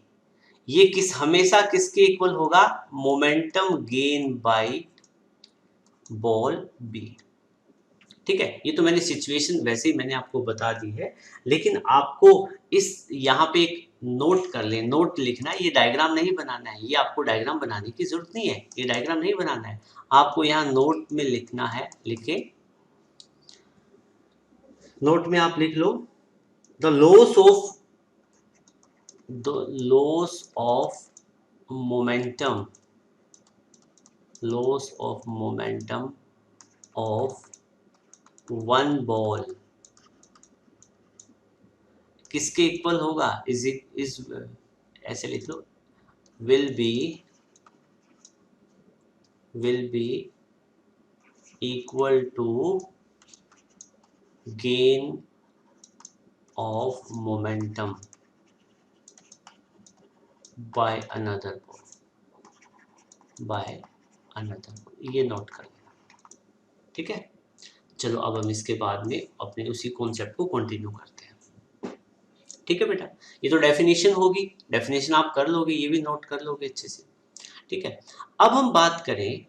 ये हमेशा किसके इक्वल होगा, momentum gain by ball B, ठीक है। ये तो मैंने सिचुएशन वैसे ही मैंने आपको बता दी है, लेकिन आपको इस यहाँ पे एक नोट कर ले, नोट लिखना है, ये डायग्राम नहीं बनाना है, ये आपको डायग्राम बनाने की जरूरत नहीं है, ये डायग्राम नहीं बनाना है, आपको यहाँ नोट में लिखना है, लिखे नोट में आप लिख लो, the loss of the loss of momentum of one ball किसके इक्वल होगा? इज ऐसे लिख लो, will be equal to gain of momentum by another ball, ये नोट कर लेना, ठीक है। चलो अब हम इसके बाद में अपने उसी कॉन्सेप्ट को कंटिन्यू करते हैं, ठीक है बेटा। ये तो डेफिनेशन होगी, डेफिनेशन आप कर लोगे, ये भी नोट कर लोगे अच्छे से, ठीक है। अब हम बात करें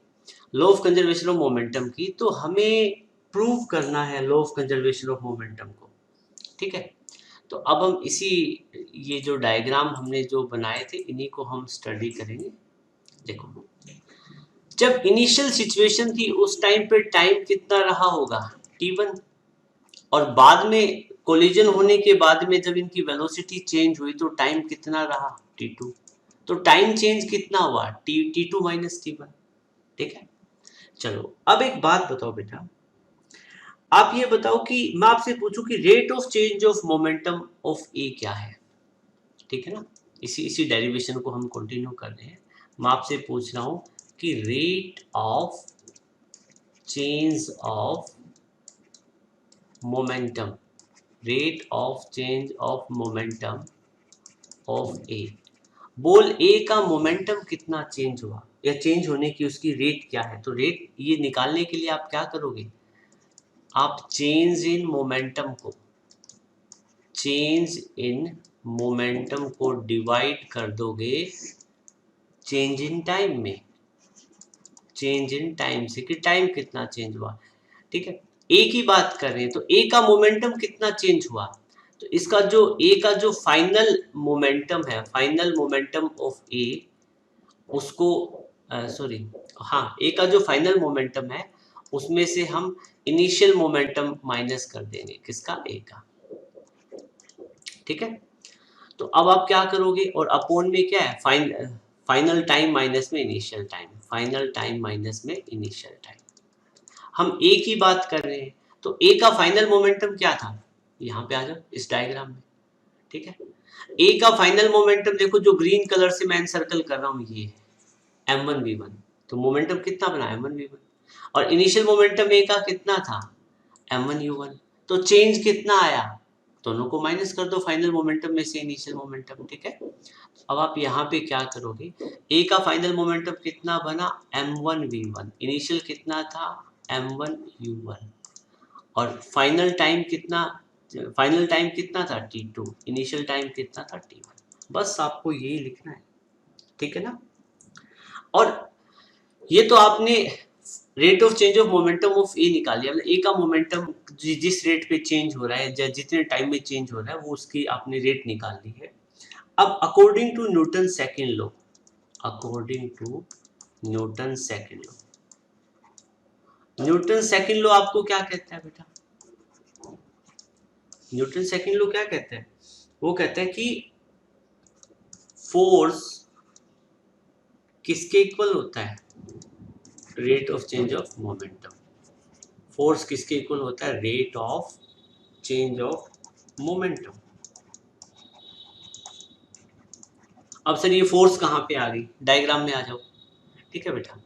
law of conservation of momentum की, तो हमें प्रूव करना है law of conservation of momentum को, ठीक है। तो अब हम इसी ये जो डायग्राम हमने जो बनाए थे इन्हीं को हम स्टडी करेंगे। देखो, जब इनिशियल सिचुएशन थी उस टाइम पे टाइम कितना रहा होगा? t1, और बाद में कोलिजन होने के बाद में जब इनकी वेलोसिटी चेंज हुई तो टाइम कितना रहा? t2। तो टाइम चेंज कितना हुआ? t2 माइनस t1, ठीक है। चलो अब एक बात बताओ बेटा, आप ये बताओ कि मैं आपसे पूछूं कि rate of change of momentum of A क्या है, ठीक है ना। इसी डेरिवेशन को हम कंटिन्यू कर रहे हैं। मैं आपसे पूछ रहा हूं कि rate of change of momentum of A, ball A का मोमेंटम कितना चेंज हुआ या चेंज होने की उसकी रेट क्या है? तो रेट ये निकालने के लिए आप क्या करोगे? आप चेंज इन मोमेंटम को डिवाइड कर दोगे चेंज इन टाइम से, कि टाइम कितना चेंज हुआ, ठीक है। ए की बात कर रहे हैं तो ए का मोमेंटम कितना चेंज हुआ, तो इसका जो ए का जो फाइनल मोमेंटम ऑफ ए, उसको सॉरी हाँ, ए का जो फाइनल मोमेंटम है उसमें से हम इनिशियल मोमेंटम माइनस कर देंगे, किसका? ए का, ठीक है। तो अब आप क्या करोगे, और अपोन में क्या है? फाइनल टाइम माइनस में इनिशियल टाइम, हम ए की बात कर रहे हैं तो ए का फाइनल मोमेंटम क्या था? यहाँ पे आ जाओ इस डायग्राम में, ठीक है। ए का फाइनल मोमेंटम देखो, जो ग्रीन कलर से मैं सर्कल कर रहा हूँ ये है m1v1, तो मोमेंटम कितना बना? m1v1। और इनिशियल मोमेंटम ए का कितना था? m1u1। तो चेंज कितना आया? दोनों को माइनस कर दो फाइनल मोमेंटम में से इनिशियल मोमेंटम, ठीक है। अब आप यहाँ पे क्या करोगे, ए का फाइनल मोमेंटम कितना बना? m1v1, इनिशियल कितना था? m1u1, और फाइनल टाइम कितना था? t2, इनिशियल टाइम कितना था? t1। बस आपको यही लिखना है, ठीक है ना। और ये तो आपने rate of change of momentum of A निकाल लिया, मतलब ए का मोमेंटम जिस रेट पे चेंज हो रहा है या जितने टाइम में चेंज हो रहा है वो उसकी आपने रेट निकाल ली है। अब according to Newton second law, Newton second law आपको क्या कहता है बेटा? न्यूटन सेकंड लॉ क्या कहता है? वो कहता है कि फोर्स किसके इक्वल होता है? Rate of change of momentum. Force किसके इक्वल होता है? Rate of change of momentum. अब सर ये फोर्स कहां पे आ गई? डायग्राम में आ जाओ, ठीक है बेटा।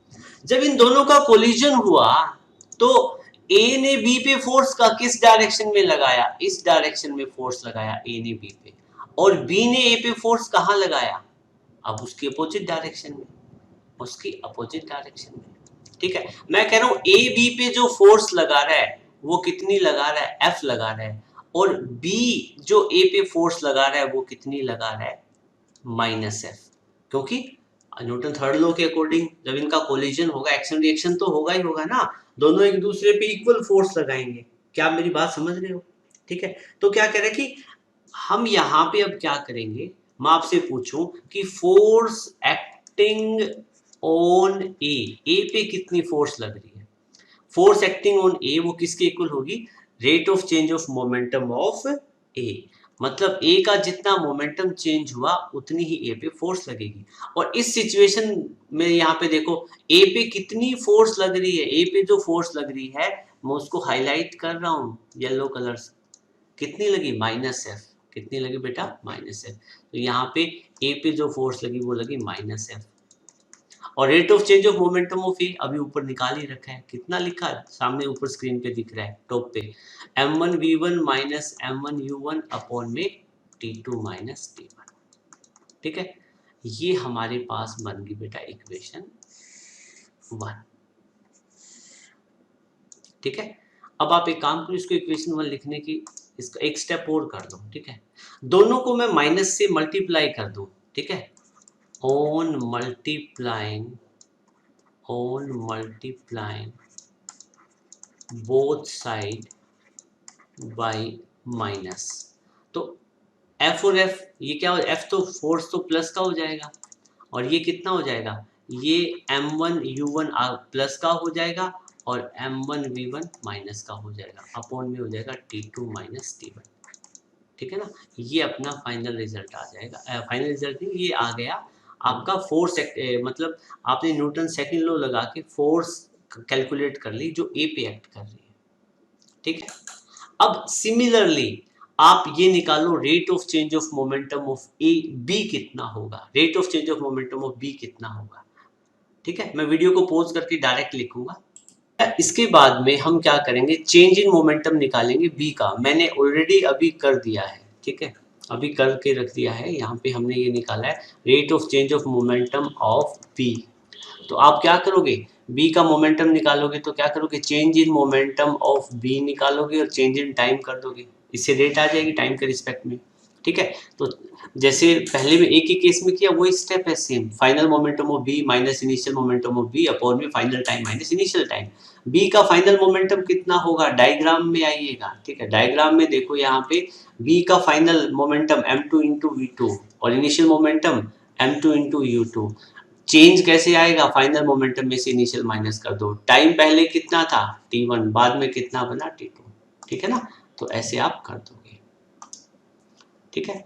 जब इन दोनों का कोलिजन हुआ तो ए ने बी पे फोर्स का किस डायरेक्शन में लगाया? इस डायरेक्शन में फोर्स लगाया ए ने बी पे, और बी ने ए पे फोर्स कहां लगाया? अब उसकी अपोजिट डायरेक्शन में, ठीक है। मैं कह रहा हूं ए बी पे जो फोर्स लगा रहा है वो कितनी लगा रहा है? एफ लगा रहा है, और बी जो ए पे फोर्स लगा रहा है वो कितनी लगा रहा है? माइनस एफ, क्योंकि न्यूटन थर्ड लॉ के अकॉर्डिंग जब इनका कोलिजन होगा एक्शन रिएक्शन तो होगा ही होगा ना, दोनों एक दूसरे पे इक्वल फोर्स लगाएंगे। क्या आप मेरी बात समझ रहे हो? ठीक है। तो क्या कह रहे हैं कि हम यहाँ पे अब क्या करेंगे, मैं आपसे पूछूं कि फोर्स एक्टिंग ऑन ए पे कितनी फोर्स लग रही है? फोर्स एक्टिंग ऑन ए वो किसके इक्वल होगी? Rate of change of momentum of A. मतलब ए का जितना मोमेंटम चेंज हुआ उतनी ही ए पे फोर्स लगेगी। और इस सिचुएशन में यहाँ पे देखो ए पे कितनी फोर्स लग रही है, ए पे जो फोर्स लग रही है मैं उसको हाईलाइट कर रहा हूँ येलो कलर से, कितनी लगी माइनस एफ, कितनी लगी बेटा माइनस एफ। तो यहाँ पे ए पे जो फोर्स लगी वो लगी माइनस एफ। और rate of change of momentum of A अभी ऊपर निकाल ही रखा है, कितना लिखा है सामने ऊपर स्क्रीन पे दिख रहा है टॉप पे, m1v1 माइनस m1u1 अपॉन में t2 माइनस t1। ठीक है, ये हमारे पास बन गई बेटा इक्वेशन 1। ठीक है, अब आप एक काम करो, इसको इक्वेशन 1 लिखने की इसका एक स्टेप और कर दो। ठीक है, दोनों को मैं माइनस से मल्टीप्लाई कर दूं। ठीक है, on multiplying both side by minus, तो एफ और एफ ये क्या हो, एफ तो फोर्स तो प्लस का हो जाएगा और ये कितना हो जाएगा, ये m1u1 प्लस का हो जाएगा और m1v1 माइनस का हो जाएगा, अपॉन में हो जाएगा t2 माइनस t1। ठीक है ना, ये अपना फाइनल रिजल्ट आ जाएगा। फाइनल रिजल्ट नहीं, ये आ गया आपका फोर्स, मतलब आपने न्यूटन सेकंड लॉ लगा के फोर्स कैलकुलेट कर ली जो ए पे एक्ट कर रही है। ठीक है, अब सिमिलरली आप ये निकालो rate of change of momentum of A B कितना होगा, rate of change of momentum of B कितना होगा। ठीक है, मैं वीडियो को पॉज करके डायरेक्ट लिखूंगा। इसके बाद में हम क्या करेंगे, चेंज इन मोमेंटम निकालेंगे बी का, मैंने ऑलरेडी अभी कर दिया है। ठीक है, अभी करके रख दिया है, यहाँ पे हमने ये निकाला है rate of change of momentum of B. तो आप क्या करोगे, बी का मोमेंटम निकालोगे तो क्या करोगे, change in momentum of B निकालोगे और चेंज इन टाइम कर दोगे, इससे रेट आ जाएगी टाइम के रिस्पेक्ट में। ठीक है, तो जैसे पहले में एक ही केस में किया वही स्टेप है same, final momentum of B minus initial momentum of B upon में final time minus initial time. B का फाइनल मोमेंटम कितना होगा, डायग्राम में आइएगा। ठीक है, डायग्राम में देखो यहाँ पे बी का final momentum m2 into v2 और initial momentum m2 into u2। Change कैसे आएगा, फाइनल मोमेंटम में से इनिशियल माइनस कर दो, टाइम पहले कितना था t1, बाद में कितना बना t2। ठीक है ना, तो ऐसे आप कर दोगे। ठीक है,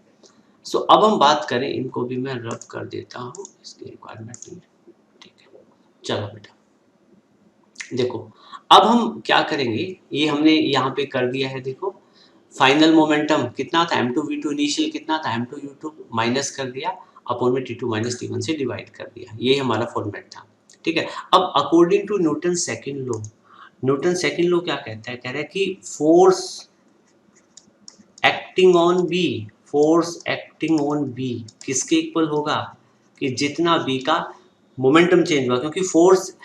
सो अब हम बात करें, इनको भी मैं रब कर देता हूँ, इसकी रिक्वायरमेंट नहीं है। ठीक है, चलो बेटा देखो, अब हम क्या करेंगे, ये हमने यहाँ पे कर दिया है। देखो फाइनल मोमेंटम कितना था m2v2, इनिशियल कितना था m2u2, माइनस कर दिया अपॉन में t2 माइनस t1 से डिवाइड कर दिया, ये हमारा फॉर्मेट था। ठीक है, अब according to Newton second law, Newton second law क्या कहता है, कह रहा है कि force acting on B, force acting on B किसके इक्वल होगा, कि जितना बी का मोमेंटम चेंज हुआ, क्योंकि फोर्स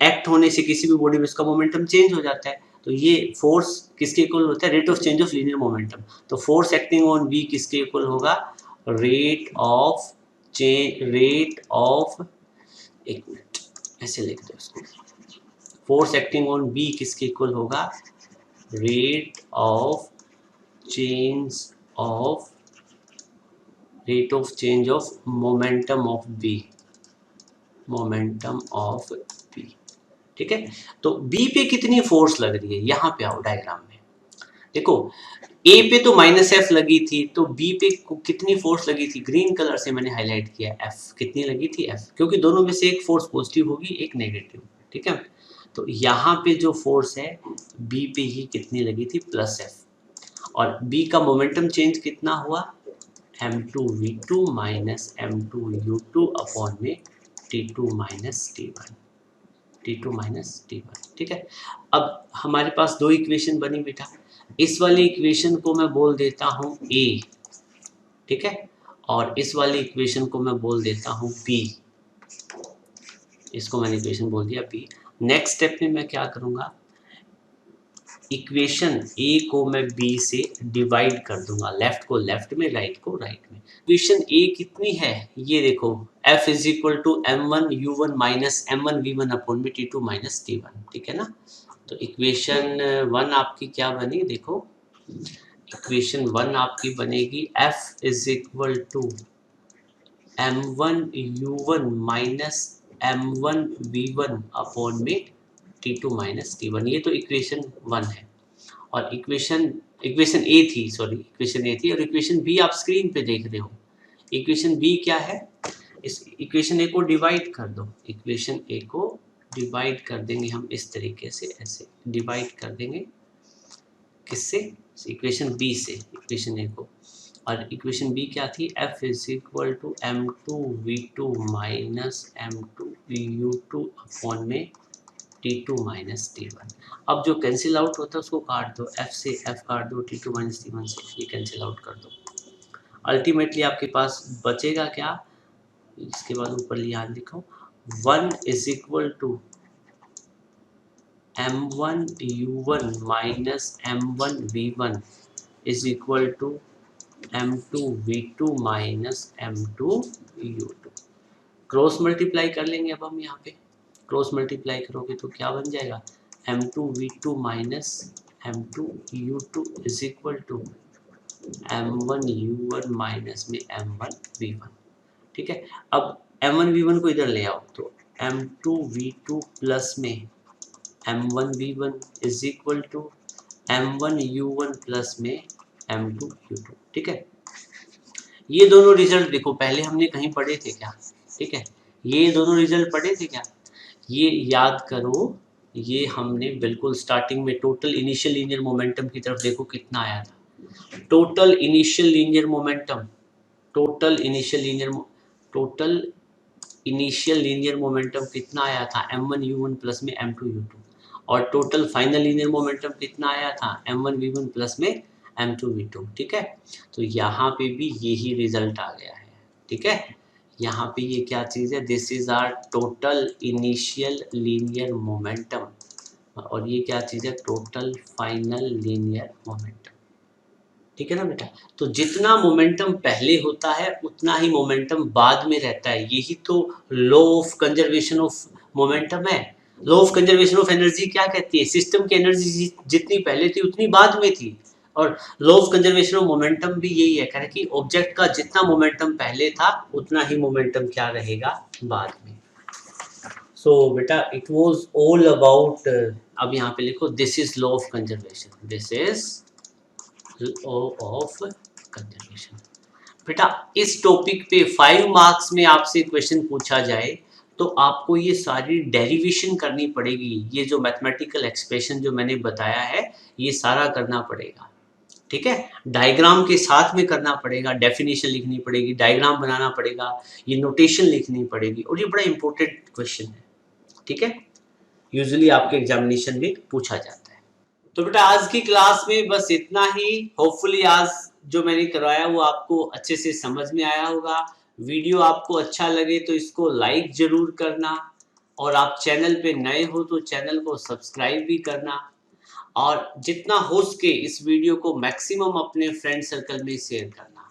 एक्ट होने से किसी भी बॉडी में उसका मोमेंटम चेंज हो जाता है, तो ये फोर्स किसके इक्वल होता है, rate of change of linear momentum. तो फोर्स एक्टिंग ऑन बी किसके इक्वल होगा, रेट ऑफ एक मिनट ऐसे लिख दो इसको, फोर्स एक्टिंग ऑन बी किसके इक्वल होगा, rate of change of momentum of B, ठीक है। तो बी पे कितनी फोर्स लग रही है, यहां पे आओ डायग्राम में देखो, ए पे तो माइनस एफ लगी थी, तो बी पे कितनी फोर्स लगी थी, ग्रीन कलर से मैंने हाईलाइट किया, एफ कितनी लगी थी, एफ, क्योंकि दोनों में से एक फोर्स पॉजिटिव होगी एक नेगेटिव। ठीक है, तो यहाँ पे जो फोर्स है बी पे ही कितनी लगी थी, प्लस एफ, और बी का मोमेंटम चेंज कितना हुआ, m2v2 माइनस m2u2 अपॉन में t2 माइनस t1, ठीक है। अब हमारे पास दो इक्वेशन बनी बेटा, इस वाली इक्वेशन को मैं बोल देता हूँ A, ठीक है, और इस वाली इक्वेशन को मैं बोल देता हूँ B, इसको मैंने इक्वेशन बोल दिया B। नेक्स्ट स्टेप में मैं क्या करूँगा, इक्वेशन A को मैं B से डिवाइड कर दूंगा, लेफ्ट को लेफ्ट में, राइट को राइट में। इक्वेशन A कितनी है, ये देखो, F is equal to m1u1 minus m1v1 upon में t2 माइनस t1, ठीक है ना। तो इक्वेशन 1 आपकी क्या बनी, देखो इक्वेशन 1 आपकी बनेगी F is equal to m1u1 minus m1v1 upon में t2 माइनस t1, ये तो इक्वेशन 1 है। और इक्वेशन इक्वेशन ए थी, सॉरी इक्वेशन ए थी, और इक्वेशन बी आप स्क्रीन पे देख रहे हो। इक्वेशन बी क्या है, इस इक्वेशन ए को डिवाइड कर दो, इक्वेशन ए को डिवाइड कर देंगे हम इस तरीके से, ऐसे डिवाइड कर देंगे किससे, इक्वेशन बी से इक्वेशन ए को। और इक्वेशन बी क्या थी, f is equal to m2v2 minus m2u2 upon में t2 माइनस t1। अब जो कैंसिल आउट होता है उसको काट दो, f से f काट दो, t2 माइनस t1 से ये कैंसिल आउट कर दो। अल्टीमेटली आपके पास बचेगा क्या, इसके बाद ऊपर यहाँ लिखो 1 is equal to m1u1 minus m1v1 is equal to m2v2 minus m2u2। Cross multiply कर लेंगे अब हम यहाँ पे, क्रॉस मल्टीप्लाई करोगे तो क्या बन जाएगा, m2v2 minus m2u2 is equal to m1u1 minus में m1v1। ठीक है, अब m1v1 को इधर ले आओ तो m2v2 प्लस में m1v1 is equal to m1u1 plus में m2u2। ठीक है, ये दोनों रिजल्ट देखो पहले हमने कहीं पढ़े थे क्या, ठीक है, ये दोनों रिजल्ट पढ़े थे क्या, ये याद करो, ये हमने बिल्कुल स्टार्टिंग में टोटल इनिशियल लीनियर मोमेंटम की तरफ देखो कितना आया था, total initial linear momentum, total initial linear momentum कितना आया था m1u1 प्लस में m2u2, और टोटल फाइनल लीनियर मोमेंटम कितना आया था m1v1 प्लस में m2v2। ठीक है, तो यहाँ पे भी यही रिजल्ट आ गया है। ठीक है, यहाँ पे ये क्या चीज़ है, this is our total initial linear momentum, और ये क्या चीज़ है, टोटल फाइनल लीनियर मोमेंटम। ठीक है ना बेटा, तो जितना मोमेंटम पहले होता है उतना ही मोमेंटम बाद में रहता है, यही तो law of conservation of momentum है। Law of conservation of energy क्या कहती है, सिस्टम की एनर्जी जितनी पहले थी उतनी बाद में थी, और law of conservation of momentum भी यही है, कह रहे कि ऑब्जेक्ट का जितना मोमेंटम पहले था उतना ही मोमेंटम क्या रहेगा बाद में। सो बेटा इट वाज ऑल अबाउट, अब यहाँ पे लिखो this is law of conservation, this is law of conservation. बेटा इस टॉपिक पे 5 मार्क्स में आपसे क्वेश्चन पूछा जाए तो आपको ये सारी डेरिवेशन करनी पड़ेगी, ये जो मैथमेटिकल एक्सप्रेशन जो मैंने बताया है ये सारा करना पड़ेगा। ठीक है, डायग्राम के साथ में करना पड़ेगा, डेफिनेशन लिखनी पड़ेगी, डायग्राम बनाना पड़ेगा, ये नोटेशन लिखनी पड़ेगी, और ये बड़ा इंपॉर्टेंट क्वेश्चन है। ठीक है, यूजुअली आपके एग्जामिनेशन में पूछा जाता है। तो बेटा आज की क्लास में बस इतना ही, होपफुली आज जो मैंने करवाया वो आपको अच्छे से समझ में आया होगा। वीडियो आपको अच्छा लगे तो इसको लाइक जरूर करना, और आप चैनल पे नए हो तो चैनल को सब्सक्राइब भी करना, और जितना हो सके इस वीडियो को मैक्सिमम अपने फ्रेंड सर्कल में शेयर करना।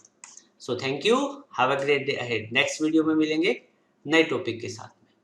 So thank you, have a great day ahead. Next video में मिलेंगे नए टॉपिक के साथ।